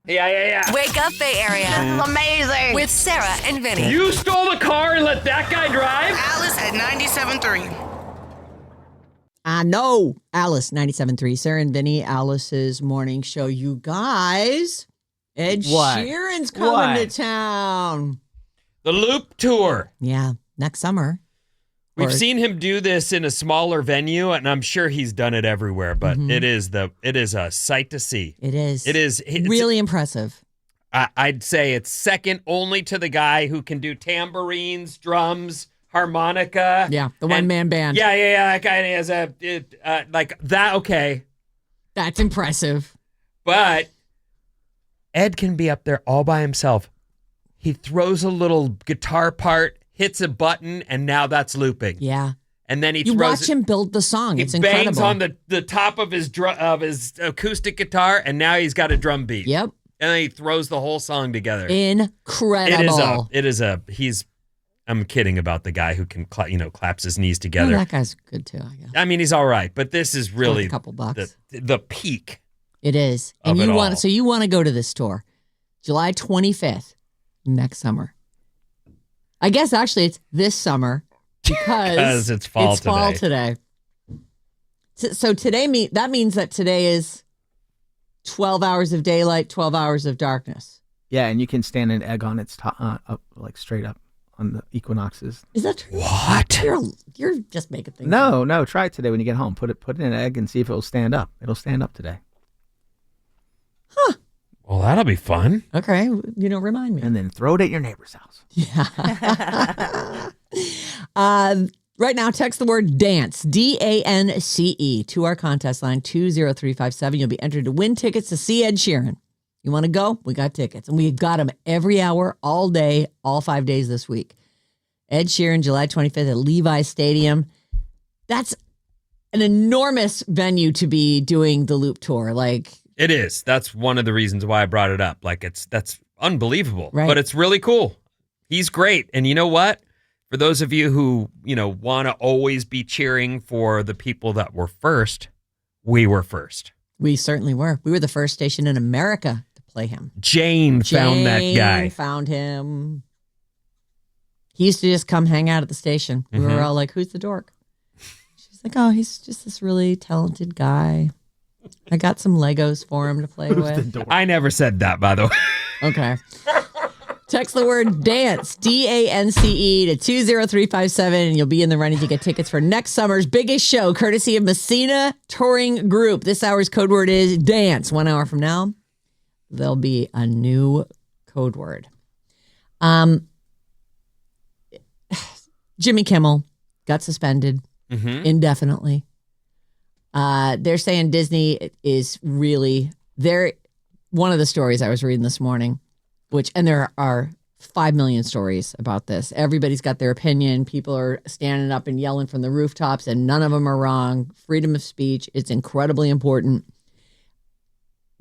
Yeah. Wake up, Bay Area. This is amazing. With Sarah and Vinnie. You stole the car and let that guy drive? Alice at 97.3. I know. Alice, 97.3. Sarah and Vinnie, Alice's morning show. You guys, Ed Sheeran's coming to town. The Loop Tour. Yeah, next summer. We've seen him do this in a smaller venue, and I'm sure he's done it everywhere, but it is a sight to see. It is. It's really impressive. I'd say it's second only to the guy who can do tambourines, drums, harmonica. Yeah, the one-man band. Yeah. That guy has like that. Okay, that's impressive. But Ed can be up there all by himself. He throws a little guitar part, hits a button, and now that's looping. Yeah. And then you watch him build the song. It's incredible. He bangs on the top of his acoustic guitar, and now he's got a drum beat. Yep. And then he throws the whole song together. Incredible. I'm kidding about the guy who can claps his knees together. Well, that guy's good too, I guess. I mean, he's all right, but this is really a couple bucks. The peak. It is. And you want to go to this tour July 25th next summer. I guess actually it's this summer because it's fall today. So today that means that today is 12 hours of daylight, 12 hours of darkness. Yeah, and you can stand an egg on its top, up like straight up on the equinoxes. Is that true? What? You're just making things No, up. no. Try it today when you get home. Put in an egg and see if it'll stand up. It'll stand up today. Huh. Well, that'll be fun. Okay, remind me. And then throw it at your neighbor's house. Yeah. Right now, text the word DANCE, DANCE, to our contest line 20357. You'll be entered to win tickets to see Ed Sheeran. You want to go? We got tickets. And we've got them every hour, all day, all 5 days this week. Ed Sheeran, July 25th at Levi's Stadium. That's an enormous venue to be doing the Loop Tour. It is. That's one of the reasons why I brought it up. That's unbelievable. Right. But it's really cool. He's great. And you know what? For those of you who, want to always be cheering for the people that were first, we were first. We certainly were. We were the first station in America to play him. Jane found that guy. Found him. He used to just come hang out at the station. We were all like, who's the dork? She's like, oh, he's just this really talented guy. I got some Legos for him to play with. I never said that, by the way. Okay. Text the word DANCE, DANCE, to 20357, and you'll be in the running to get tickets for next summer's biggest show, courtesy of Messina Touring Group. This hour's code word is DANCE. 1 hour from now, there'll be a new code word. Jimmy Kimmel got suspended indefinitely. They're saying Disney is really one of the stories I was reading this morning, and there are 5 million stories about this. Everybody's got their opinion. People are standing up and yelling from the rooftops, and none of them are wrong. Freedom of speech, it's incredibly important.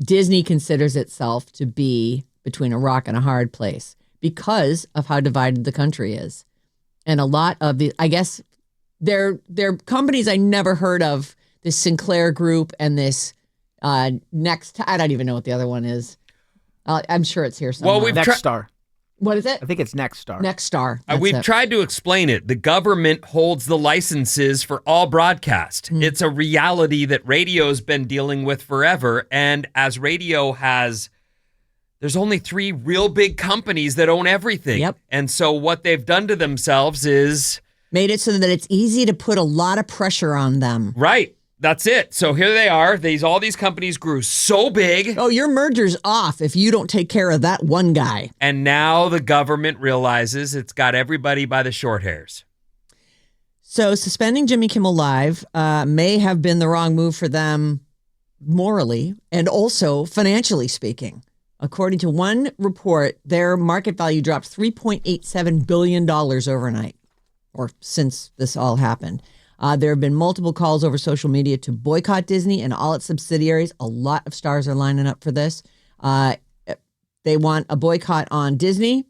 Disney considers itself to be between a rock and a hard place because of how divided the country is. And a lot of I guess they're companies I never heard of, this Sinclair Group and this I don't even know what the other one is. I'm sure it's here somewhere. Well, Nexstar. What is it? I think it's Nexstar. Nexstar. We've tried to explain it. The government holds the licenses for all broadcast. It's a reality that radio's been dealing with forever. And as radio there's only 3 real big companies that own everything. Yep. And so what they've done to themselves is made it so that it's easy to put a lot of pressure on them. Right. That's it. So here they are. All these companies grew so big. Oh, your merger's off if you don't take care of that one guy. And now the government realizes it's got everybody by the short hairs. So suspending Jimmy Kimmel Live may have been the wrong move for them morally and also financially speaking. According to one report, their market value dropped $3.87 billion overnight, or since this all happened. There have been multiple calls over social media to boycott Disney and all its subsidiaries. A lot of stars are lining up for this. They want a boycott on Disney,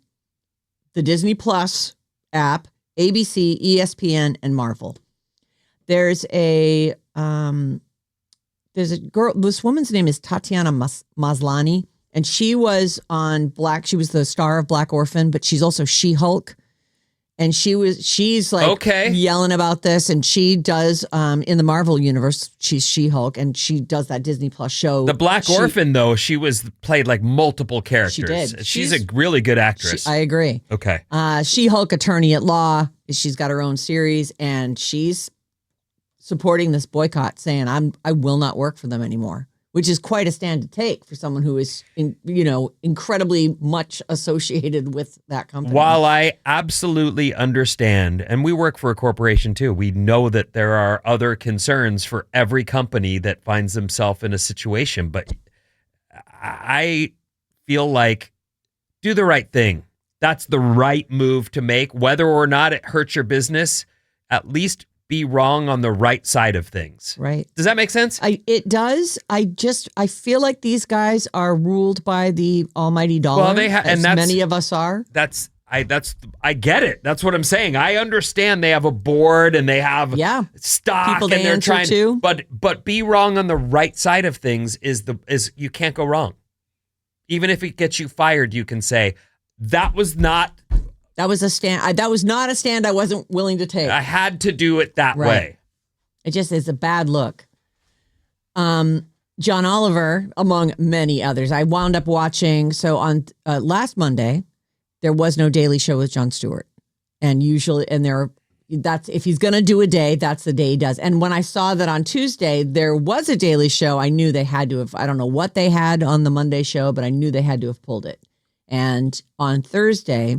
the Disney Plus app, ABC, ESPN, and Marvel. There's a girl. This woman's name is Tatiana Maslany, And she was on she was the star of Black Orphan, but she's also She-Hulk. And she's like yelling about this, and she does in the Marvel universe, she's She-Hulk, and she does that Disney Plus show. The Black Orphan, though, she played like multiple characters. She did. She's a really good actress. I agree. Okay. She-Hulk attorney at law. She's got her own series, and she's supporting this boycott, saying I will not work for them anymore. Which is quite a stand to take for someone who is, incredibly much associated with that company. While I absolutely understand, and we work for a corporation too, we know that there are other concerns for every company that finds themselves in a situation. But I feel like do the right thing. That's the right move to make, whether or not it hurts your business. At least be wrong on the right side of things. Right. Does that make sense? It does. I feel like these guys are ruled by the almighty dollar. Well, and many of us are. I get it. That's what I'm saying. I understand they have a board and they have stock people and they're trying to. But be wrong on the right side of things is you can't go wrong. Even if it gets you fired, you can say that was not a stand. That was not a stand I wasn't willing to take. I had to do it that way. It just is a bad look. John Oliver, among many others. I wound up watching. So on last Monday, there was no Daily Show with Jon Stewart, and that's if he's going to do a day, that's the day he does. And when I saw that on Tuesday there was a Daily Show, I knew they had to have. I don't know what they had on the Monday show, but I knew they had to have pulled it. And on Thursday,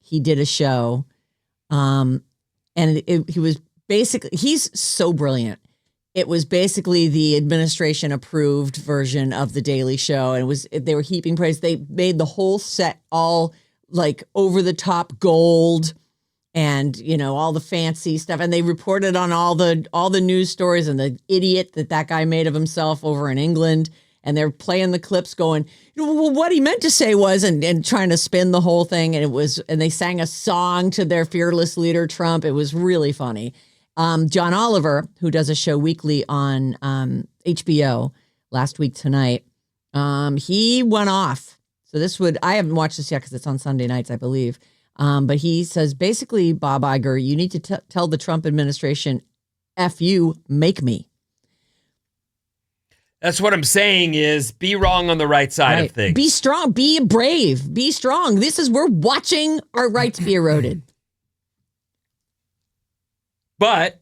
he did a show, and he was basically, he's so brilliant. It was basically the administration approved version of the Daily Show, and they were heaping praise. They made the whole set all like over the top gold, and all the fancy stuff, and they reported on all the news stories and the idiot that guy made of himself over in England. And they're playing the clips going, well, what he meant to say was, and trying to spin the whole thing. And they sang a song to their fearless leader, Trump. It was really funny. John Oliver, who does a show weekly on HBO last week tonight, he went off. So I haven't watched this yet because it's on Sunday nights, I believe. But he says, basically, Bob Iger, you need to tell the Trump administration, F you, make me. That's what I'm saying is be wrong on the right side of things. Be strong. Be brave. Be strong. We're watching our rights be eroded. But,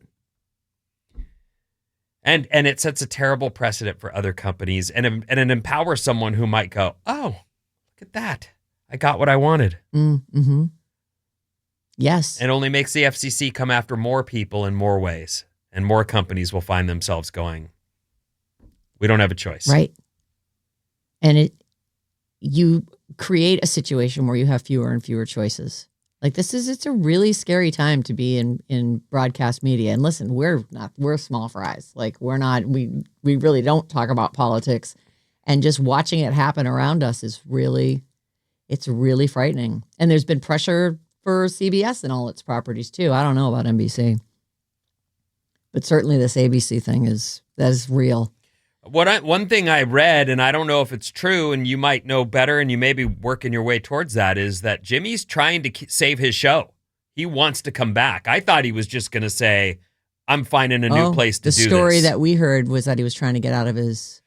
and it sets a terrible precedent for other companies and it empowers someone who might go, oh, look at that. I got what I wanted. Mm-hmm. Yes. And only makes the FCC come after more people in more ways. And more companies will find themselves going, we don't have a choice. Right. And you create a situation where you have fewer and fewer choices. Like it's a really scary time to be in broadcast media. And listen, we're small fries. Like we really don't talk about politics, and just watching it happen around us it's really frightening. And there's been pressure for CBS and all its properties too. I don't know about NBC, but certainly this ABC thing is real. One thing I read, and I don't know if it's true, and you might know better, and you may be working your way towards that, is that Jimmy's trying to save his show. He wants to come back. I thought he was just going to say, I'm finding a new place to do this. The story that we heard was that he was trying to get out of his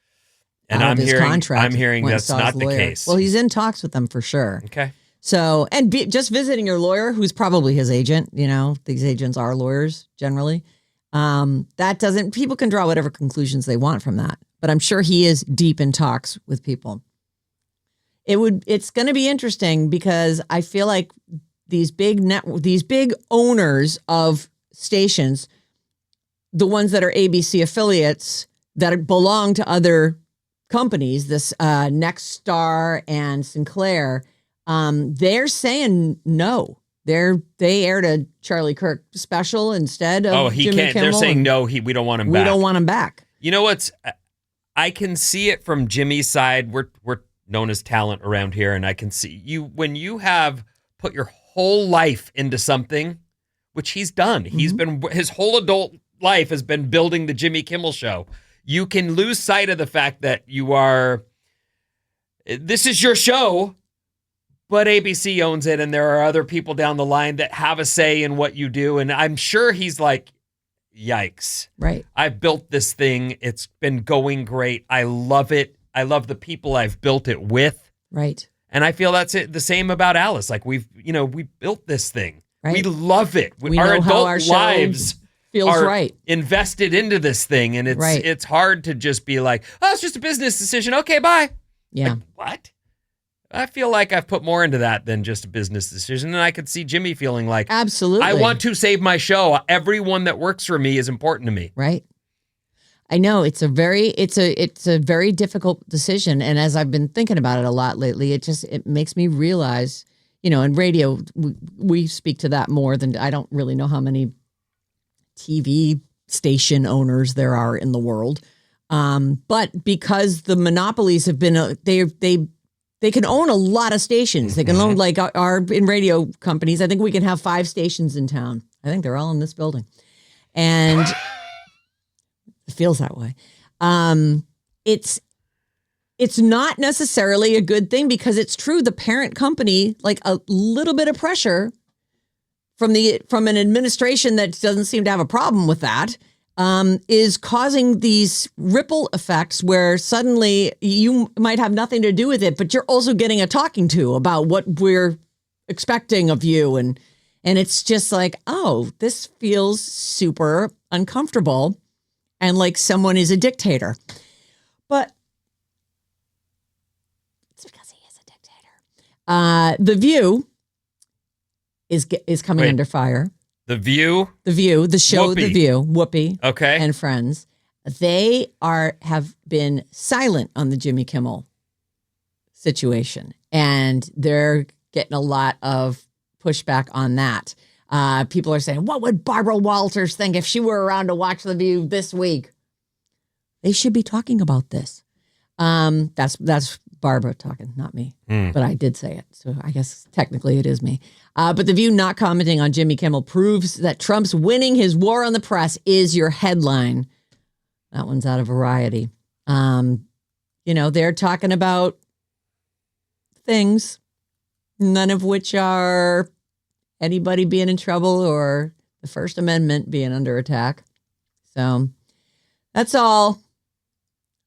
contract. I'm hearing that's not the case. Well, he's in talks with them for sure. Okay. So, just visiting your lawyer, who's probably his agent, these agents are lawyers generally. People can draw whatever conclusions they want from that. But I'm sure he is deep in talks with people. It's going to be interesting because I feel like these big owners of stations, the ones that are ABC affiliates that belong to other companies, this Nexstar and Sinclair, they're saying no. They aired a Charlie Kirk special instead of Jimmy Kimmel. They're saying no. We don't want him back. We don't want him back. You know what's? I can see it from Jimmy's side. We're known as talent around here, and I can see you when you have put your whole life into something, which he's done. Mm-hmm. His whole adult life has been building the Jimmy Kimmel Show. You can lose sight of the fact that you are this is your show, but ABC owns it, and there are other people down the line that have a say in what you do. And I'm sure he's like, yikes. Right. I've built this thing. It's been going great. I love it. I love the people I've built it with. Right. And I feel that's it. The same about Alice. Like we built this thing. Right. We love it. We our know how adult our show lives feels are right. invested into this thing. And it's hard to just be like, oh, it's just a business decision. Okay, bye. Yeah. Like, what? I feel like I've put more into that than just a business decision. And I could see Jimmy feeling like, absolutely, I want to save my show. Everyone that works for me is important to me. Right. I know it's a very difficult decision. And as I've been thinking about it a lot lately, it makes me realize, in radio, we speak to that more than I don't really know how many TV station owners there are in the world. But because the monopolies have been, they can own a lot of stations. They can own like in radio companies. I think we can have 5 stations in town. I think they're all in this building. And it feels that way. It's not necessarily a good thing because it's true. The parent company, like a little bit of pressure from an administration that doesn't seem to have a problem with that, is causing these ripple effects where suddenly you might have nothing to do with it, but you're also getting a talking to about what we're expecting of you. And it's just like, oh, this feels super uncomfortable. And like someone is a dictator. But it's because he is a dictator. The View is coming under fire. The View? The View, the show Whoopi. The View, Whoopi okay. and friends. They have been silent on the Jimmy Kimmel situation. And they're getting a lot of pushback on that. People are saying, what would Barbara Walters think if she were around to watch The View this week? They should be talking about this. That's Barbara talking, not me. But I did say it. So I guess technically it is me. But The View not commenting on Jimmy Kimmel proves that Trump's winning his war on the press is your headline. That one's out of Variety. They're talking about things, none of which are anybody being in trouble or the First Amendment being under attack. So that's all.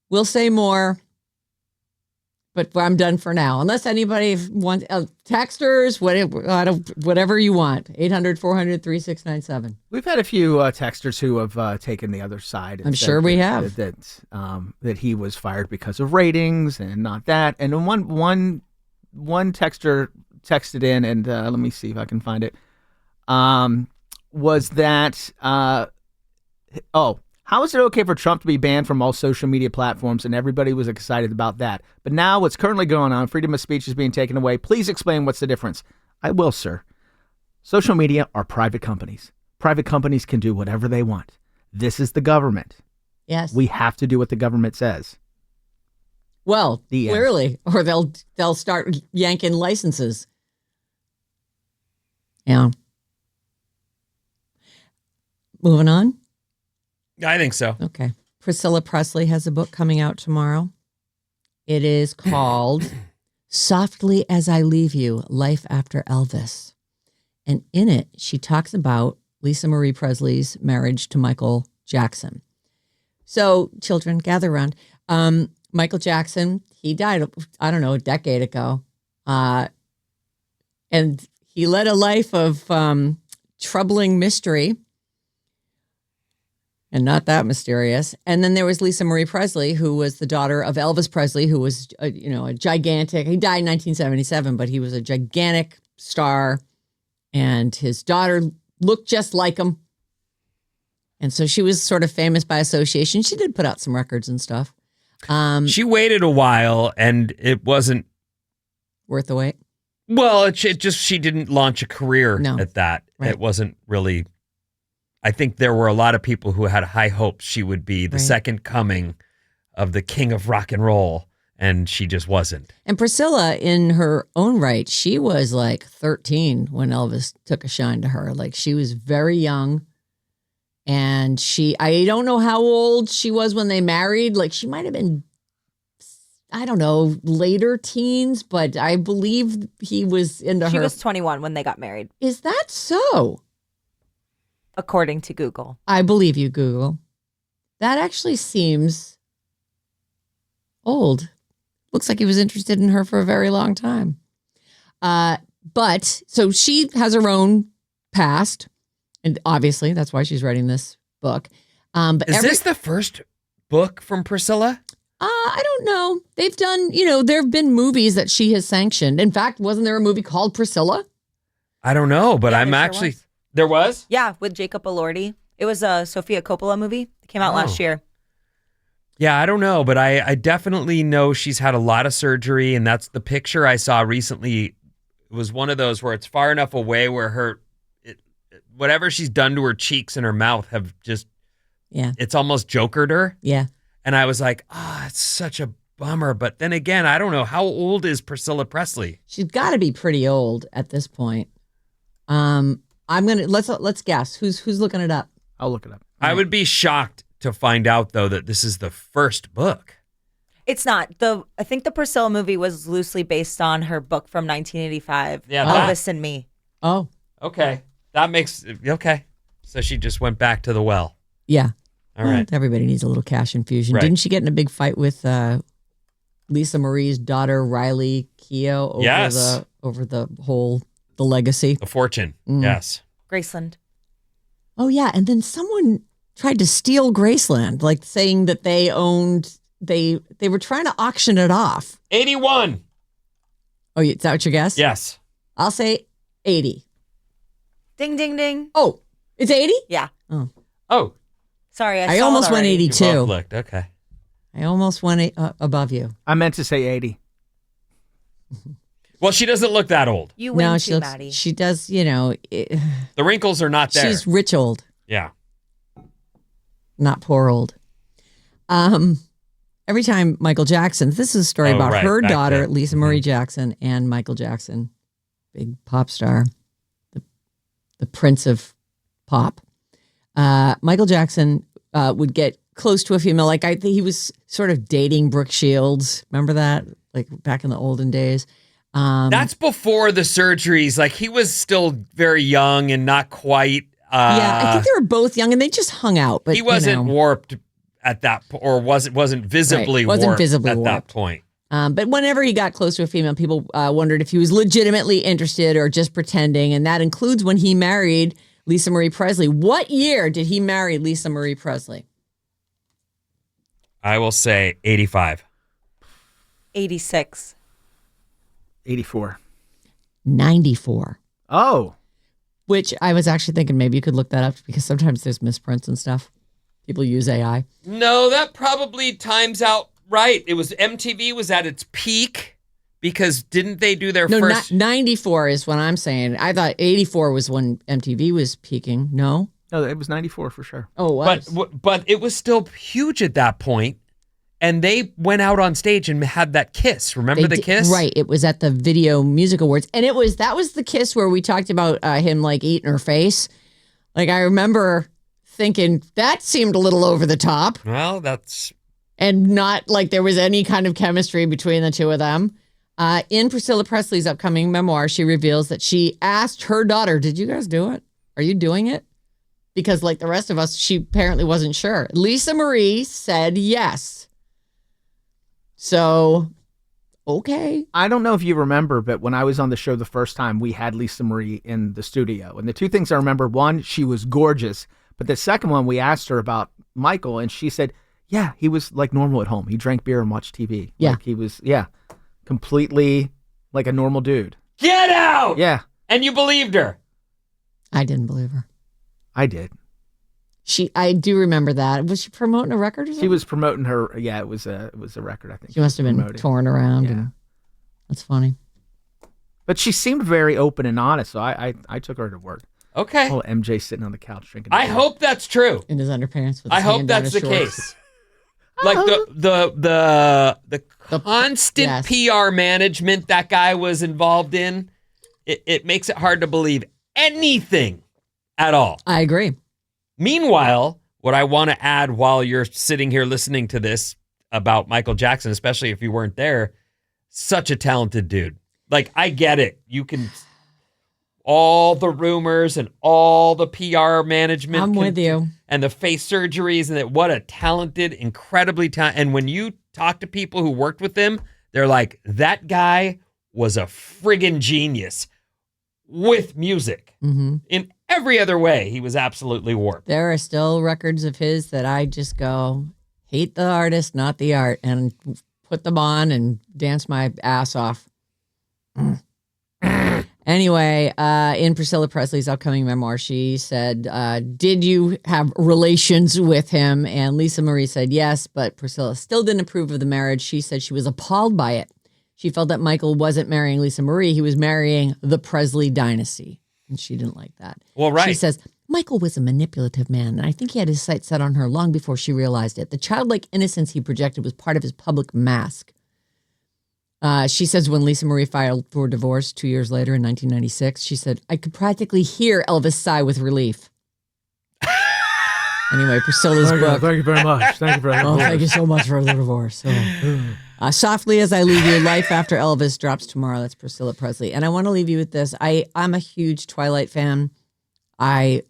We'll say more, but I'm done for now. Unless anybody wants texters, whatever you want. 800-400-3697. We've had a few texters who have taken the other side. I'm sure we have. That he was fired because of ratings and not that. And one texter texted in, and let me see if I can find it, was that, how is it okay for Trump to be banned from all social media platforms? And everybody was excited about that. But now what's currently going on, freedom of speech is being taken away. Please explain what's the difference. I will, sir. Social media are private companies. Private companies can do whatever they want. This is the government. Yes. We have to do what the government says. Well, clearly, or they'll start yanking licenses. Yeah. Moving on. I think so. Okay. Priscilla Presley has a book coming out tomorrow. It is called Softly as I Leave You, Life After Elvis. And in it, she talks about Lisa Marie Presley's marriage to Michael Jackson. So, children, gather around. Michael Jackson, he died, I don't know, a decade ago. And he led a life of troubling mystery. And not that mysterious. And then there was Lisa Marie Presley, who was the daughter of Elvis Presley, who was, a gigantic, he died in 1977, but he was a gigantic star. And his daughter looked just like him. And so she was sort of famous by association. She did put out some records and stuff. She waited a while, and it wasn't worth the wait. Well, it just, she didn't launch a career at that. Right. It wasn't really. I think there were a lot of people who had high hopes she would be the second coming of the king of rock and roll, and she just wasn't. And Priscilla, in her own right, she was like 13 when Elvis took a shine to her. Like, she was very young, and I don't know how old she was when they married. Like, she might have been I don't know, later teens, but I believe he was into her. She was 21 when they got married, Is that so? according to Google. I believe you, Google. That actually seems old. Looks like he was interested in her for a very long time. But so she has her own past, and obviously that's why she's writing this book. But Is this the first book from Priscilla? I don't know. They've done, there have been movies that she has sanctioned. In fact, wasn't there a movie called Priscilla? I don't know, but Yeah, I'm there sure actually... was. There was? Yeah, with Jacob Elordi. It was a Sofia Coppola movie. It came out last year. Yeah, I don't know, but I definitely know she's had a lot of surgery, and that's the picture I saw recently. It was one of those where it's far enough away where whatever she's done to her cheeks and her mouth have just, it's almost jokered her. Yeah. And I was like, it's such a bummer. But then again, I don't know. How old is Priscilla Presley? She's got to be pretty old at this point. Let's guess. Who's looking it up? I'll look it up. I would be shocked to find out, though, that this is the first book. It's not. I think the Priscilla movie was loosely based on her book from 1985, Yeah, Elvis and Me. Oh, Okay. That makes... Okay. So she just went back to the well. yeah. All right. Everybody needs a little cash infusion. Right. Didn't she get in a big fight with Lisa Marie's daughter, Riley Keough, over the legacy? The fortune. Mm. Yes. Graceland. Oh, yeah. And then someone tried to steal Graceland, like saying that they were trying to auction it off. 81. Oh, is that what your guess? Yes. I'll say 80. Ding, ding, ding. Oh, it's 80? Yeah. Oh. Sorry, I saw almost it went already. 82. You both looked. Okay. I almost went above you. I meant to say 80. Well, she doesn't look that old. You win No, too, Maddie. she does, The wrinkles are not there. she's rich old, Yeah. not poor old. Every time Michael Jackson, this is a story about her back daughter, then. Lisa Marie Jackson, and Michael Jackson, big pop star, the prince of pop. Michael Jackson would get close to a female. Like I think he was sort of dating Brooke Shields. Remember that? Like back in the olden days. That's before the surgeries. Like he was still very young and not quite. Yeah, I think they were both young and they just hung out. But he wasn't warped at that, or wasn't visibly Right, wasn't warped visibly at that warped. point. But whenever he got close to a female, people wondered if he was legitimately interested or just pretending. And that includes when he married Lisa Marie Presley. What year did he marry Lisa Marie Presley? I will say 85. 86. 84. 94. Oh. Which I was actually thinking maybe you could look that up because sometimes there's misprints and stuff. People use AI. No, that probably times out right. It was MTV was at its peak because didn't they do their first? 94 is what I'm saying. I thought 84 was when MTV was peaking. No? No, it was 94 for sure. Oh, it was. But it was still huge at that point, and they went out on stage and had that kiss. Remember the kiss? Right. It was at the Video Music Awards. And that was the kiss where we talked about him like eating her face. Like I remember thinking that seemed a little over the top Well, that's and not like there was any kind of chemistry between the two of them. In Priscilla Presley's upcoming memoir, she reveals that she asked her daughter, "Did you guys do it? Are you doing it?" Because like the rest of us, she apparently wasn't sure. Lisa Marie said yes. So, okay. I don't know if you remember, but when I was on the show the first time, we had Lisa Marie in the studio. And the two things I remember, one, she was gorgeous. But the second one, we asked her about Michael, and she said, yeah, he was like normal at home. He drank beer and watched TV. Yeah. Like he was, completely like a normal dude. get out. Yeah, And you believed her. I didn't believe her. I did. I do remember that. Was she promoting a record or something? She was promoting her. Yeah, it was a record, I think. She must have been promoting. touring around. Yeah. And that's funny. But she seemed very open and honest, so I took her to work. Okay. Oh, MJ sitting on the couch drinking. I beer. hope that's true. In his underpants. With I his hope hand down that's his the shorts. case. Like the constant yes. PR management that guy was involved in, it makes it hard to believe anything at all. I agree. Meanwhile, what I want to add while you're sitting here listening to this, about Michael Jackson, especially if you weren't there. Such a talented dude. Like, I get it. You can, all the rumors and all the PR management. I'm with you. And the face surgeries, and that, what a talented, incredibly talented. And when you talk to people who worked with him, they're like, that guy was a friggin' genius with music. In every other way, he was absolutely warped. There are still records of his that I just go, hate the artist, not the art, and put them on and dance my ass off. Anyway, in Priscilla Presley's upcoming memoir, she said, did you have relations with him? And Lisa Marie said yes, but Priscilla still didn't approve of the marriage. She said she was appalled by it. She felt that Michael wasn't marrying Lisa Marie. He was marrying the Presley dynasty. And she didn't like that. Well, right. She says, Michael was a manipulative man, and I think he had his sights set on her long before she realized it. The childlike innocence he projected was part of his public mask. She says when Lisa Marie filed for divorce 2 years later in 1996, she said, I could practically hear Elvis sigh with relief. Anyway, Priscilla's book. Thank you very much. Thank you very much. Oh, thank you so much for the divorce. Softly as I Leave You, Life After Elvis drops tomorrow. That's Priscilla Presley. And I want to leave you with this. I'm a huge Twilight fan. I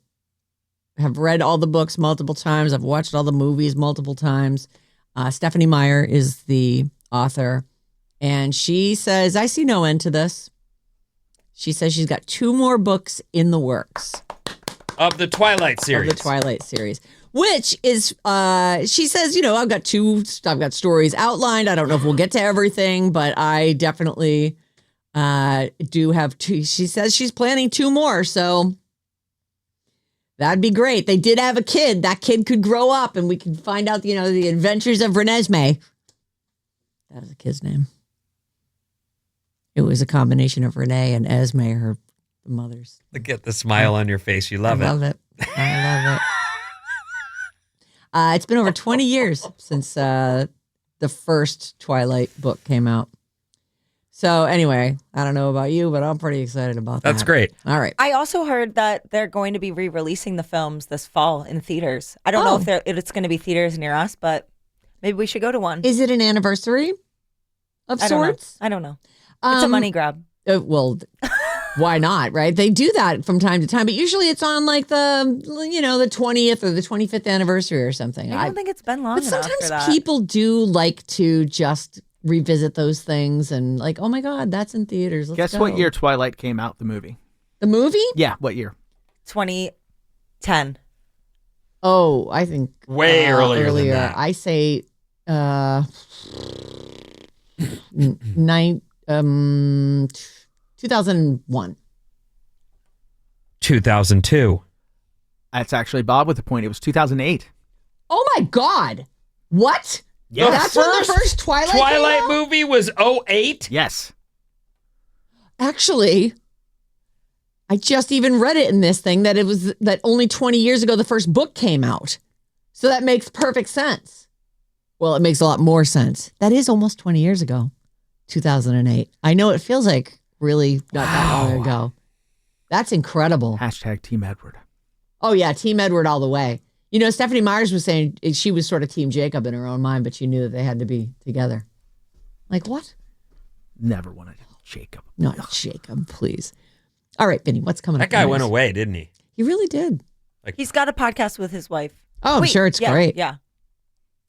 have read all the books multiple times. I've watched all the movies multiple times. Stephanie Meyer is the author. And she says, I see no end to this. She says she's got 2 more books in the works. Of the Twilight series. Of the Twilight series. Which is, she says, I've got stories outlined. I don't know if we'll get to everything, but I definitely do have 2. She says she's planning 2 more, so that'd be great. They did have a kid. That kid could grow up and we can find out, the adventures of Renesmee. That was the kid's name. It was a combination of Renee and Esme, her mothers. Look at the smile on your face. You love it. I love it. It's been over 20 years since the first Twilight book came out. So anyway, I don't know about you, but I'm pretty excited about that. That's great. All right. I also heard that they're going to be re-releasing the films this fall in theaters. I don't know if it's going to be theaters near us, but maybe we should go to one. Is it an anniversary of sorts? I don't know. It's a money grab. Well, why not, right? They do that from time to time, but usually it's on like the 20th or the 25th anniversary or something. I don't think it's been long but enough sometimes for that. people do like to just revisit those things and like, oh my God, that's in theaters. Let's Guess go. what year Twilight came out, the movie? The movie? Yeah, what year? 2010. Oh, I think Way earlier than that. I say 2001. 2002. That's actually Bob with the point. It was 2008. Oh my God. What? Yes. That's when the first Twilight came out? Movie was 2008? Yes. Actually, I just even read it in this thing that only 20 years ago the first book came out. So that makes perfect sense. Well, it makes a lot more sense. That is almost 20 years ago, 2008. I know it feels like really not that long ago. That's incredible. Hashtag Team Edward. Oh, yeah. Team Edward all the way. Stephanie Myers was saying she was sort of Team Jacob in her own mind, but she knew that they had to be together. Like what? Never wanted Jacob. Not Jacob, please. All right, Vinny, what's coming up? That guy went away, didn't he? He really did. He's got a podcast with his wife. Oh, I'm sure it's great. Yeah.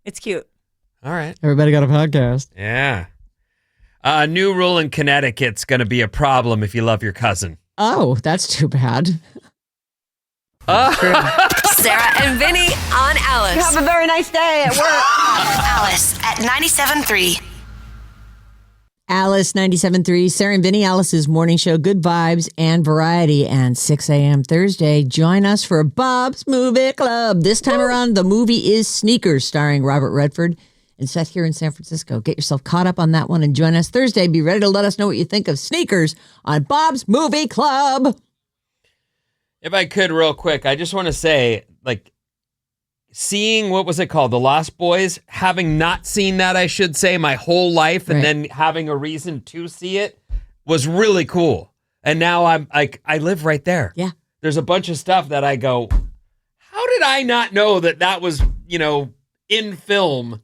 It's cute. All right. Everybody got a podcast. Yeah. A new rule in Connecticut's going to be a problem if you love your cousin. Oh, that's too bad. Sarah and Vinnie on Alice. Have a very nice day at work. Alice at 97.3. Alice 97.3, Sarah and Vinnie, Alice's morning show, good vibes and variety. And 6 a.m. Thursday, join us for Bob's Movie Club. This time around, the movie is Sneakers, starring Robert Redford and set here in San Francisco. Get yourself caught up on that one and join us Thursday. Be ready to let us know what you think of Sneakers on Bob's Movie Club. If I could real quick, I just want to say, seeing, what was it called? The Lost Boys, having not seen that, I should say, my whole life, and then having a reason to see it was really cool. And now I live right there. Yeah. There's a bunch of stuff that I go, how did I not know that was, in film?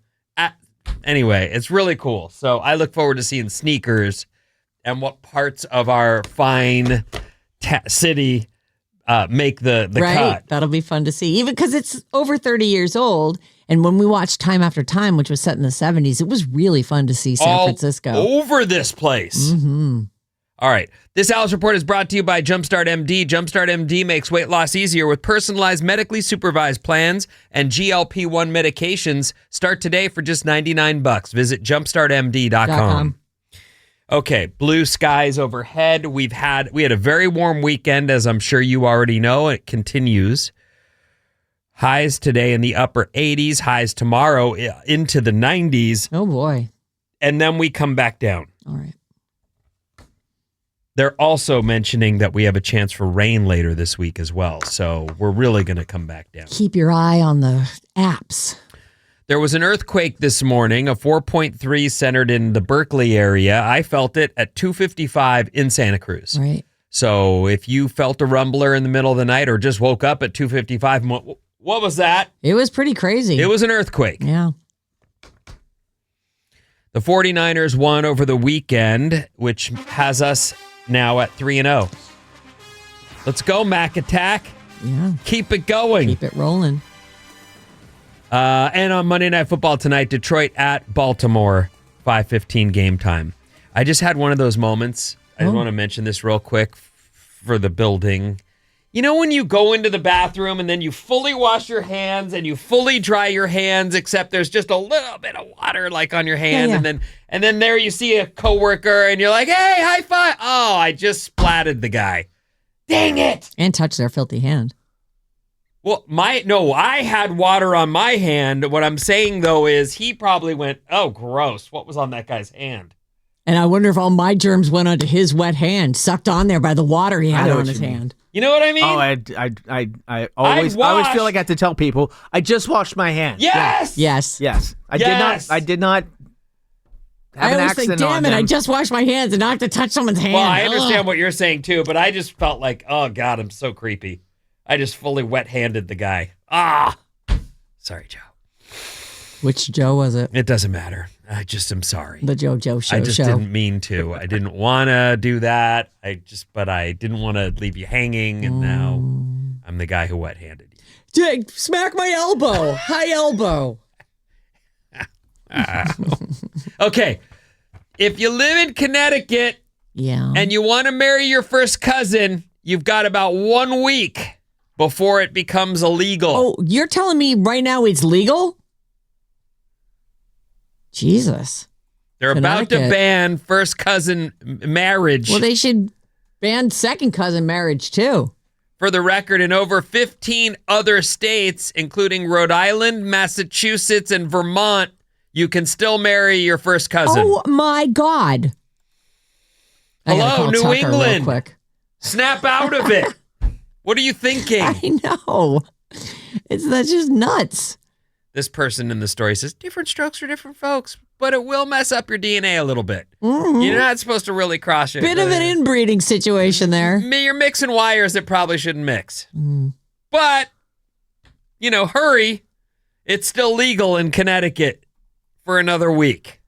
Anyway, it's really cool. So I look forward to seeing sneakers and what parts of our fine city make the cut. That'll be fun to see. Even because it's over 30 years old. And when we watched Time After Time, which was set in the 70s, it was really fun to see San Francisco. Over this place. Mm-hmm. All right. This Alice Report is brought to you by Jumpstart MD. Jumpstart MD makes weight loss easier with personalized, medically supervised plans and GLP-1 medications. Start today for just $99. Visit jumpstartmd.com. Okay, blue skies overhead. We had a very warm weekend, as I'm sure you already know. It continues. Highs today in the upper 80s, highs tomorrow into the 90s. Oh, boy. And then we come back down. All right. They're also mentioning that we have a chance for rain later this week as well. So we're really going to come back down. Keep your eye on the apps. There was an earthquake this morning, a 4.3 centered in the Berkeley area. I felt it at 2:55 in Santa Cruz. Right. So if you felt a rumbler in the middle of the night or just woke up at 2:55, what was that? It was pretty crazy. It was an earthquake. Yeah. The 49ers won over the weekend, which has us now at 3-0. Let's go, Mac Attack. Yeah. Keep it going. Keep it rolling. And on Monday Night Football tonight, Detroit at Baltimore, 5:15 game time. I just had one of those moments. I just want to mention this real quick for the building. You know when you go into the bathroom and then you fully wash your hands and you fully dry your hands, except there's just a little bit of water like on your hand, and then there you see a coworker and you're like, "Hey, high five!" Oh, I just splatted the guy. Dang it! And touch their filthy hand. Well, I had water on my hand. What I'm saying though is he probably went, "Oh, gross! What was on that guy's hand?" And I wonder if all my germs went onto his wet hand, sucked on there by the water he had on his hand. You know what I mean? Oh, I always feel like I have to tell people I just washed my hands. Yes. Yes. I did not have an always accident think, on damn it, them. I just washed my hands and not have to touch someone's hand. Well, I understand what you're saying too, but I just felt like, oh God, I'm so creepy. I just fully wet-handed the guy. Sorry, Joe. Which Joe was it? It doesn't matter. I just am sorry. The Joe show. I just didn't mean to. I didn't want to do that. But I didn't want to leave you hanging, and now I'm the guy who wet-handed you. Jake, smack my elbow. High elbow. Okay. If you live in Connecticut and you want to marry your first cousin, you've got about 1 week before it becomes illegal. Oh, you're telling me right now it's legal? Jesus. They're about to ban first cousin marriage. Well, they should ban second cousin marriage too. For the record, in over 15 other states, including Rhode Island, Massachusetts, and Vermont, you can still marry your first cousin. Oh my God. Hello, New Tucker England. real quick. Snap out of it. What are you thinking? I know. That's just nuts. This person in the story says, different strokes for different folks, but it will mess up your DNA a little bit. Mm-hmm. You're not supposed to really cross it. Bit of an inbreeding situation there. You're mixing wires that probably shouldn't mix. Mm. But, hurry. It's still legal in Connecticut for another week.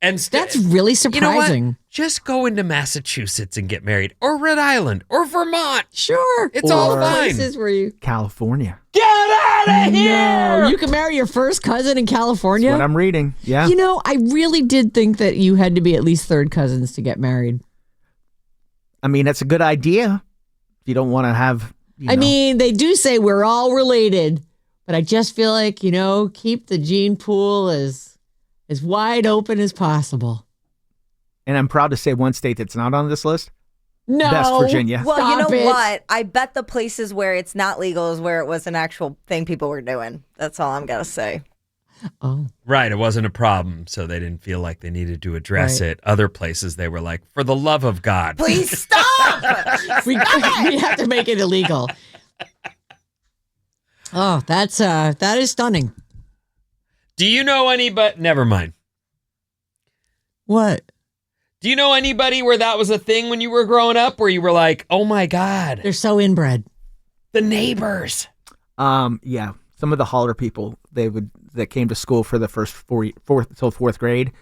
And that's really surprising. You know what? Just go into Massachusetts and get married, or Rhode Island, or Vermont. Sure. It's all fine. Places where you California. Get out of here! No, you can marry your first cousin in California? That's what I'm reading. Yeah. I really did think that you had to be at least third cousins to get married. I mean, that's a good idea. If you don't want to have. I mean, they do say we're all related, but I just feel like, keep the gene pool as wide open as possible. And I'm proud to say one state that's not on this list. No. West Virginia. Well, Stop you know it. what? I bet the places where it's not legal is where it was an actual thing people were doing. That's all I'm going to say. Oh. Right. It wasn't a problem, so they didn't feel like they needed to address it. Other places, they were like, for the love of God. Please stop! we have to make it illegal. Oh, that is stunning. Do you know anybody? Never mind. What? Do you know anybody where that was a thing when you were growing up, where you were like, oh my God, They're so inbred. the neighbors? Yeah. some of the holler people that came to school for the fourth till fourth grade.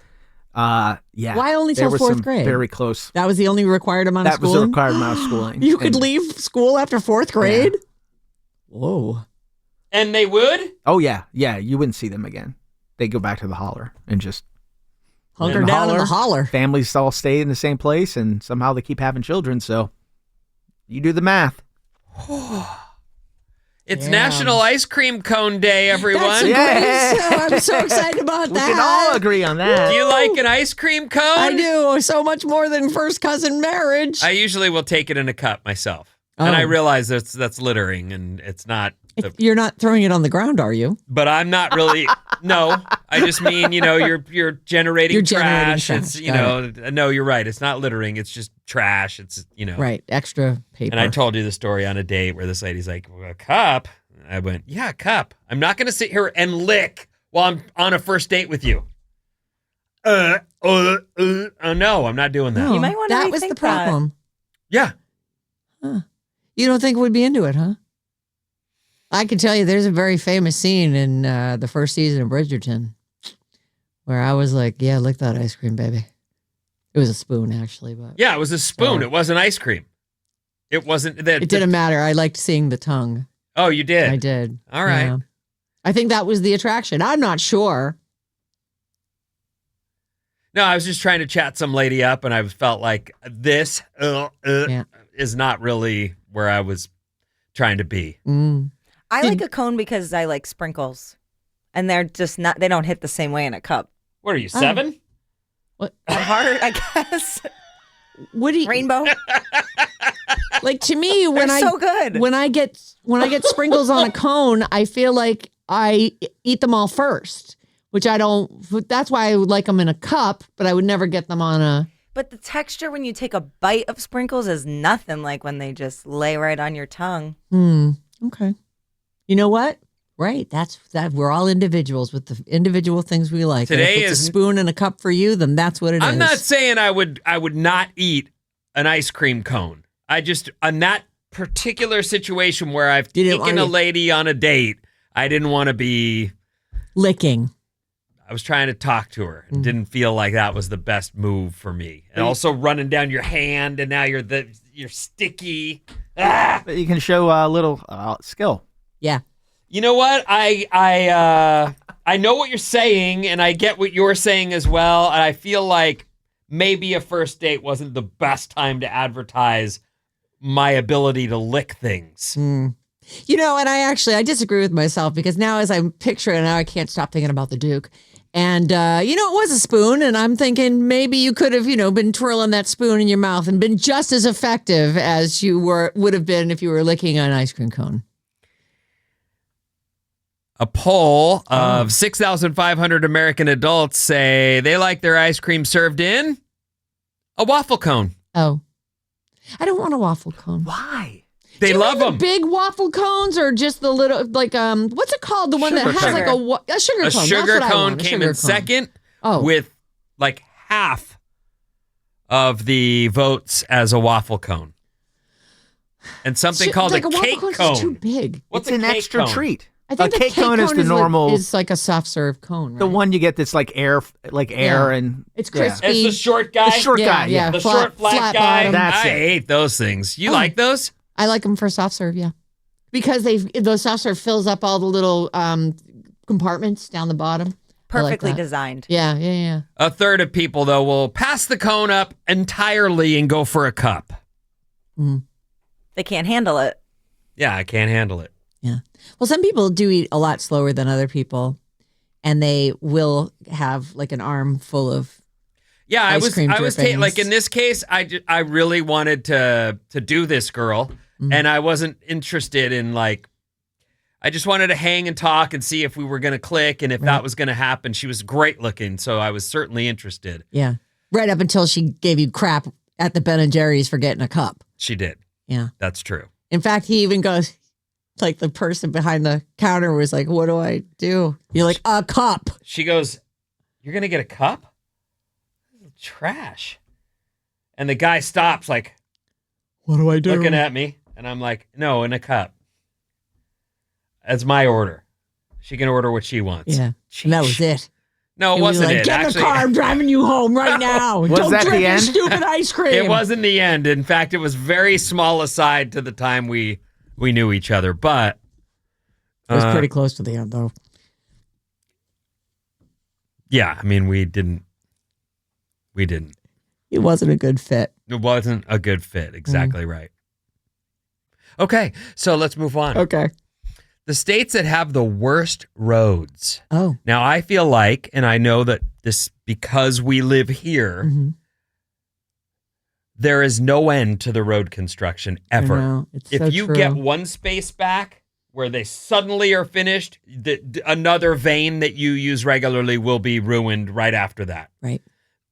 Yeah. Why only till there was fourth some grade? Very close. That was the only required amount of That was schooling? the required amount of schooling. You could leave school after fourth grade? Whoa. And they would? Oh, yeah. Yeah, you wouldn't see them again. They go back to the holler and just Hunker down in the holler. Families all stay in the same place, and somehow they keep having children, so you do the math. It's National Ice Cream Cone Day, everyone. That's a great show. I'm so excited about We that. can all agree on that. Do you like an ice cream cone? I do. So much more than first cousin marriage. I usually will take it in a cup myself. And I realize that's littering and it's not. You're not throwing it on the ground, are you? But I'm not really. No, I just mean, you're generating trash. It's, no, you're right. It's not littering. It's just trash. It's, Right. Extra paper. And I told you the story on a date where this lady's like, well, a cup? I went, yeah, a cup. I'm not going to sit here and lick while I'm on a first date with you. Oh, no, I'm not doing that. No, You might want to That was rethink the problem. Yeah. You don't think we'd be into it, huh? I can tell you there's a very famous scene in the first season of Bridgerton where I was like, yeah, lick that ice cream, baby. It was a spoon, actually. But Yeah, it was a spoon. So- It wasn't ice cream. It wasn't that. it didn't matter. I liked seeing the tongue. Oh, you did? I did. All right. Yeah. I think that was the attraction. I'm not sure. No, I was just trying to chat some lady up, and I felt like this is not really where I was trying to be. Mm. I like a cone because I like sprinkles, and they're just not. They don't hit the same way in a cup. What are you, 7? What? Hard, I guess. What do you Rainbow. like? To me, when They're so good. when I get sprinkles on a cone, I feel like I eat them all first, which I don't. That's why I would like them in a cup, but I would never get them on a. But the texture when you take a bite of sprinkles is nothing like when they just lay right on your tongue. Okay. You know what? Right. That's that. We're all individuals with the individual things we like. Today and if it's is- a spoon and a cup for you, then that's what it is. I'm not saying I would not eat an ice cream cone. I just, on that particular situation where I've You didn't taken a wanna- lady on a date, I didn't want to be. licking. I was trying to talk to her and didn't feel like that was the best move for me. And also running down your hand, and now you're sticky. Ah! But you can show a little skill. Yeah. You know what? I know what you're saying, and I get what you're saying as well. And I feel like maybe a first date wasn't the best time to advertise my ability to lick things. You know, and I disagree with myself because now as I'm picturing, now I can't stop thinking about the Duke. And, it was a spoon. And I'm thinking maybe you could have, been twirling that spoon in your mouth and been just as effective as you would have been if you were licking an ice cream cone. A poll of 6,500 American adults say they like their ice cream served in a waffle cone. Oh, I don't want a waffle cone. Why? They Do you love like them. the big waffle cones or just the little, like, what's it called? The one that Sugar has cone. like a sugar A cone. sugar That's what I cone want, a came sugar in cone. second Oh. with like half of the votes as a waffle cone. And something called like a waffle cake cone's cone. too big. What's It's a an cake extra cone? treat. I think a the cake cone is the normal, is like a soft serve cone, right? the one you get that's like air, Yeah. and It's yeah. crispy. It's the short guy. The short guy, yeah. The flat- short flat flat guy. bottom. That's I it. hate those things. You Oh. like those? I like them for soft serve, yeah, because those soft serve fills up all the little compartments down the bottom. I like Perfectly that. designed. Yeah. A third of people, though, will pass the cone up entirely and go for a cup. They can't handle it. Yeah, I can't handle it. Yeah. Well, some people do eat a lot slower than other people, and they will have like an arm full of. Yeah, I Ice was cream drippings. like in this case, I really wanted to do this girl, and I wasn't interested in like. I just wanted to hang and talk and see if we were going to click and if that was going to happen. She was great looking, so I was certainly interested. Yeah. Right up until she gave you crap at the Ben & Jerry's for getting a cup. She did. Yeah. That's true. In fact, he even goes, like the person behind the counter was like, what do I do? You're like, a cup. She goes, "You're going to get a cup? Trash." And the guy stops like, What do I do? looking at me, and I'm like, "No, in a cup. That's my order." She can order what she wants. Yeah. And that was it. No, it He was wasn't like, it. get in the Actually, car. I'm driving you home right now. Was Don't that the drink your end? stupid ice cream. it wasn't the end. In fact, it was very small aside to the time we knew each other. But It was pretty close to the end, though. yeah, I mean, we didn't. It wasn't a good fit. It wasn't a good fit. Exactly right. Okay, so let's move on. Okay. The states that have the worst roads. Oh. Now, I feel like, and I know that this because we live here, there is no end to the road construction ever. I know. It's If so you true. get one space back where they suddenly are finished, another vein that you use regularly will be ruined right after that. Right.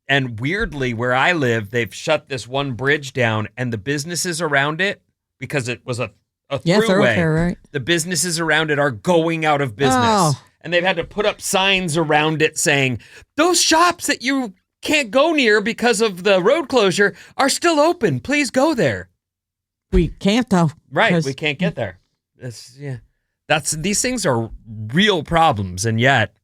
And weirdly, where I live, they've shut this one bridge down, and the businesses around it, because it was a Yeah, throughway, thoroughfare, right. the businesses around it are going out of business. Oh. And they've had to put up signs around it saying, those shops that you can't go near because of the road closure are still open. Please go there. We can't, though. Right, 'cause- we can't get there. These things are real problems, and yet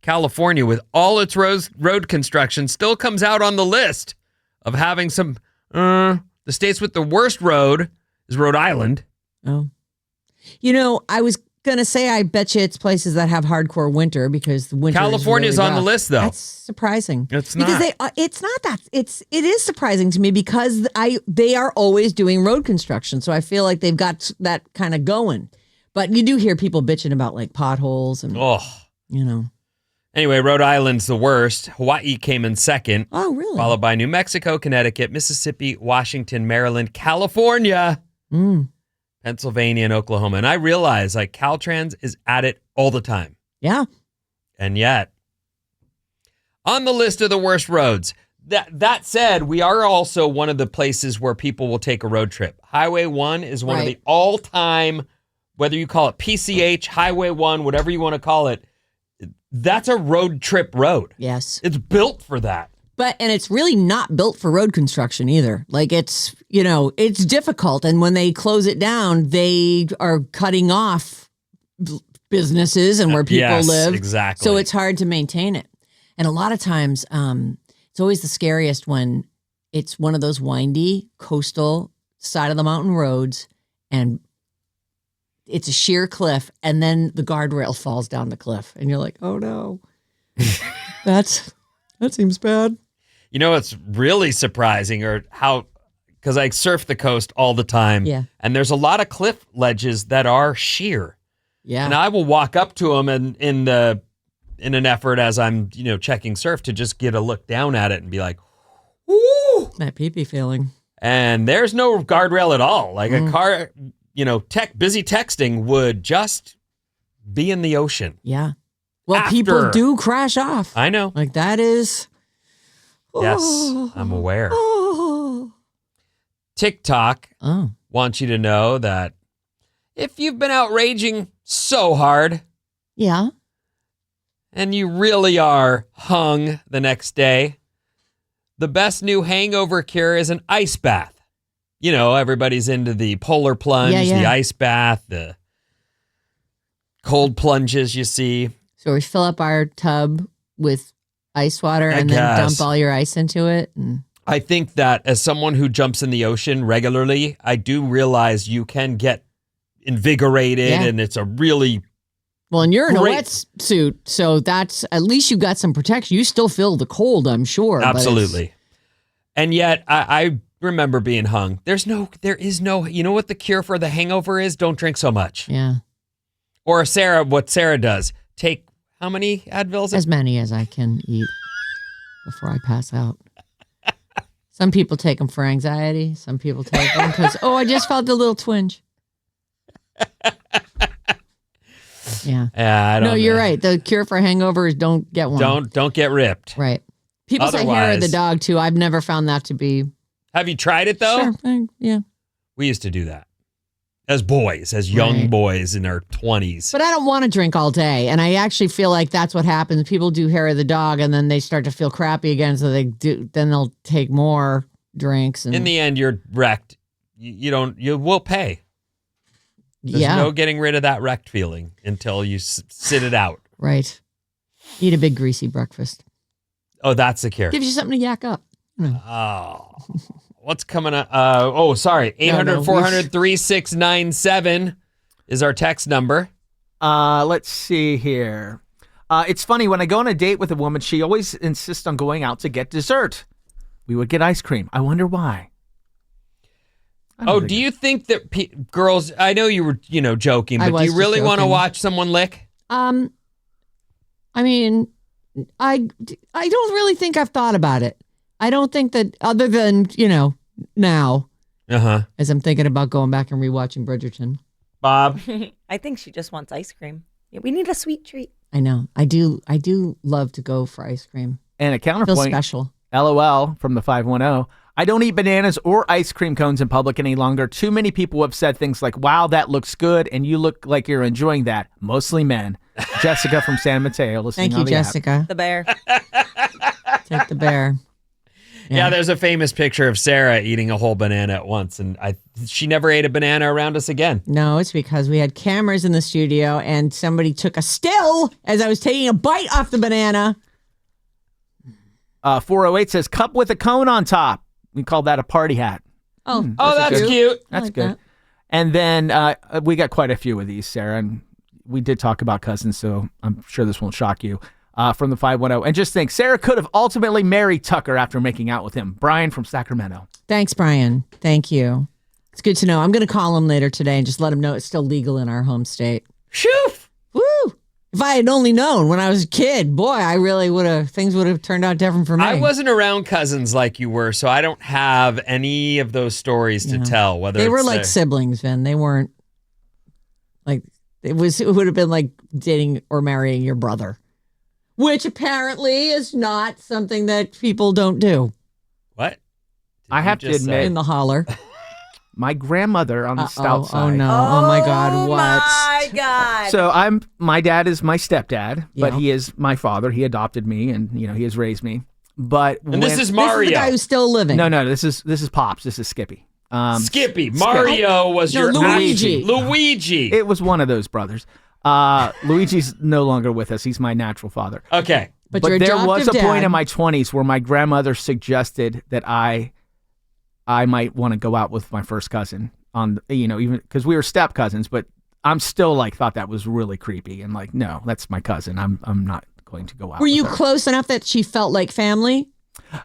California, with all its road construction, still comes out on the list of having some. The states with the worst road is Rhode Island. Oh. You know, I was going to say, I bet you it's places that have hardcore winter because the winter California's is really on the rough. list, though. That's surprising. It's because not. it is surprising to me because they are always doing road construction. So I feel like they've got that kind of going. But you do hear people bitching about like potholes and, you know. Anyway, Rhode Island's the worst. Hawaii came in second. Oh, really? Followed by New Mexico, Connecticut, Mississippi, Washington, Maryland, California, Pennsylvania, and Oklahoma. And I realize like Caltrans is at it all the time. Yeah. And yet, on the list of the worst roads, that said, we are also one of the places where people will take a road trip. Highway 1 is one of the all-time, whether you call it PCH, Highway 1, whatever you want to call it, that's a road trip road. Yes. It's built for that. And it's really not built for road construction either. Like it's difficult. And when they close it down, they are cutting off businesses and where people live. Exactly. So it's hard to maintain it. And a lot of times, it's always the scariest when it's one of those windy coastal side of the mountain roads and it's a sheer cliff and then the guardrail falls down the cliff and you're like, oh no, that seems bad. You know, it's really surprising because I surf the coast all the time. Yeah. And there's a lot of cliff ledges that are sheer. Yeah. And I will walk up to them in an effort as I'm, checking surf to just get a look down at it and be like, ooh. That pee-pee feeling. And there's no guardrail at all. Like a car, busy texting would just be in the ocean. Yeah. Well, people do crash off. I know. Like that is. Yes, I'm aware. TikTok wants you to know that if you've been out raging so hard. Yeah. And you really are hung the next day, the best new hangover cure is an ice bath. Everybody's into the polar plunge, the ice bath, the cold plunges you see. So we fill up our tub with ice water and then dump all your ice into it. And I think that as someone who jumps in the ocean regularly, I do realize you can get invigorated and it's a really well, and you're in a wetsuit, so that's at least you got some protection. You still feel the cold, I'm sure. Absolutely. And yet I remember being hung. There is no, you know what the cure for the hangover is? Don't drink so much. Yeah. Or what Sarah does, take how many Advils? As many as I can eat before I pass out. Some people take them for anxiety. Some people take them because, I just felt a little twinge. Yeah. I don't know. You're right. The cure for hangover is don't get one. Don't get ripped. Right. People say hair of the dog too. I've never found that to be. Have you tried it though? Sure. Yeah. We used to do that as boys, as young boys in our 20s. But I don't want to drink all day, and I actually feel like that's what happens. People do hair of the dog, and then they start to feel crappy again, so then they'll take more drinks. And in the end, you're wrecked. You will pay. There's no getting rid of that wrecked feeling until you sit it out. Right. Eat a big greasy breakfast. Oh, that's the cure. Gives you something to yak up. Oh, what's coming up? 800 400 3697 is our text number. Let's see here. It's funny, when I go on a date with a woman, she always insists on going out to get dessert. We would get ice cream. I wonder why. Do you think that girls, I know you were, joking, but do you really want to watch someone lick? I mean, I don't really think I've thought about it. I don't think that other than, now, as I'm thinking about going back and rewatching Bridgerton. Bob? I think she just wants ice cream. Yeah, we need a sweet treat. I know. I do love to go for ice cream. And a counterpoint. Feels special. LOL from the 510. I don't eat bananas or ice cream cones in public any longer. Too many people have said things like, wow, that looks good, and you look like you're enjoying that. Mostly men. Jessica from San Mateo listening. Thank you, Jessica. The bear. Take the bear. Yeah, there's a famous picture of Sarah eating a whole banana at once, and she never ate a banana around us again. No, it's because we had cameras in the studio, and somebody took a still as I was taking a bite off the banana. 408 says, cup with a cone on top. We call that a party hat. Oh, that's cute. That's like good. that. And then we got quite a few of these, Sarah, and we did talk about cousins, so I'm sure this won't shock you. From the 510. And just think, Sarah could have ultimately married Tucker after making out with him. Brian from Sacramento. Thanks, Brian. Thank you. It's good to know. I'm going to call him later today and just let him know it's still legal in our home state. Shoof! Woo! If I had only known when I was a kid, boy, I really things would have turned out different for me. I wasn't around cousins like you were, so I don't have any of those stories to tell. Whether they were like siblings, Vin. They weren't like, it would have been like dating or marrying your brother. Which apparently is not something that people don't do. What? I have to admit, in the holler. My grandmother on the stout side. Oh no! Oh my God! What? Oh my God! So my dad is my stepdad, but Yeah. he is my father. He adopted me, and he has raised me. But this is Mario. This is the guy who's still living. No. This is Pops. This is Skippy. Skippy. Mario was your Luigi. Luigi. It was one of those brothers. Luigi's no longer with us. He's my natural father. Okay. But your there was a adoptive point dad- in my 20s where my grandmother suggested that I might want to go out with my first cousin on, even because we were step cousins, but I'm still thought that was really creepy and no, that's my cousin. I'm not going to go out. Were with you her. close enough that she felt like family?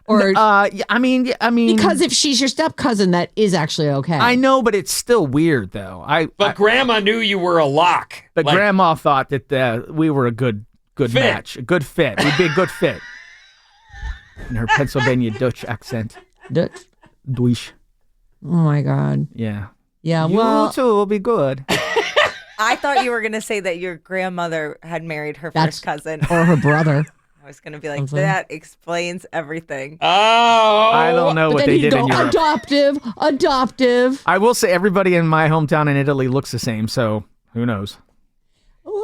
Or Yeah, I mean, because if she's your step cousin, that is actually okay. I know, but it's still weird though. But Grandma knew you were a lock. But Grandma thought that we were a good match, a good fit. We'd be a good fit. In her Pennsylvania Dutch accent. Deutsch. Oh my God. Yeah. Yeah. You Well, two will be good. I thought you were going to say that your grandmother had married her first cousin. or her brother. I was going to be like, that explains everything. Oh. I don't know But what then they he'd did in go Europe. adoptive. I will say everybody in my hometown in Italy looks the same, so who knows?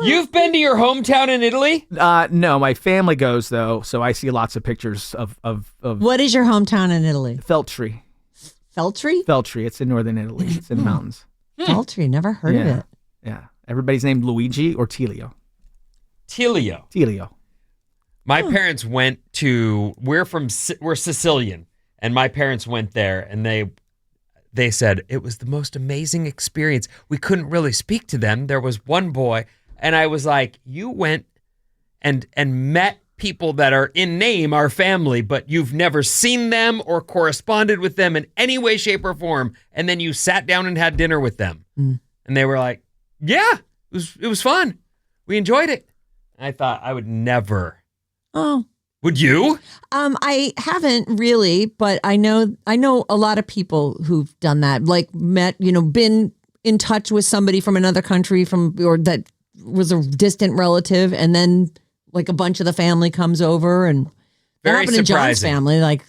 You've been to your hometown in Italy? No, my family goes though, so I see lots of pictures of What is your hometown in Italy? Feltri. Feltri? Feltri. It's in northern Italy. It's in the mountains. Feltri. Never heard of Yeah. it. Yeah. Everybody's named Luigi or Telio. Telio. Telio. My parents went to, we're Sicilian, and my parents went there, and they said it was the most amazing experience. We couldn't really speak to them. There was one boy, and I was like, you went and met people that are in name our family, but you've never seen them or corresponded with them in any way, shape, or form, and then you sat down and had dinner with them. And they were like, yeah, it was fun. We enjoyed it. And I thought I would never. Oh. Would you? I haven't really, but I know a lot of people who've done that, like met, been in touch with somebody from another country or that was a distant relative, and then like a bunch of the family comes over, and that Very happened to John's surprising. family,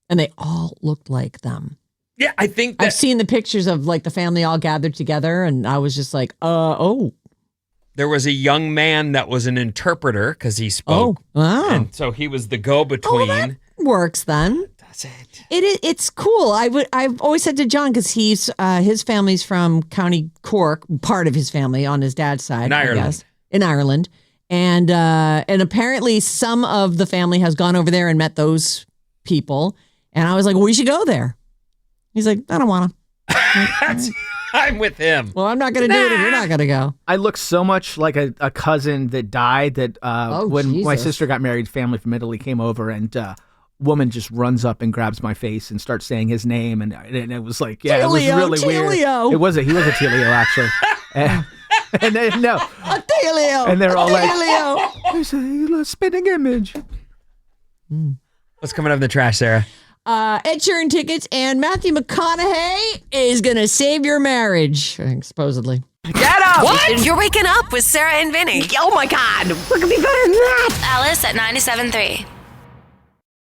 and they all looked like them. Yeah, I think that I've seen the pictures of like the family all gathered together, and I was just like, oh. there was a young man that was an interpreter because he spoke. Oh, wow. And so he was the go-between. Works then. does it? It's cool. I've always said to John, because he's his family's from County Cork, part of his family on his dad's side, In Ireland. I guess, in Ireland, and apparently some of the family has gone over there and met those people. And I was like, well, we should go there. He's like, I don't want to. I'm with him. Well, I'm not going to do it if you're not going to go. I look so much like a cousin that died that when my Jesus. sister got married, family from Italy came over and woman just runs up and grabs my face and starts saying his name. And it was like, yeah, Tilio, it was really weird. Tilio. He was a Tilio, actually. And then, no. Attilio. And they're all like, Attilio. there's a spinning image. What's coming up in the trash, Sarah? Ed Sheeran tickets, and Matthew McConaughey is going to save your marriage, supposedly. Get up! What? You're waking up with Sarah and Vinnie. Oh my God. What could be better than that? Alice at 97.3.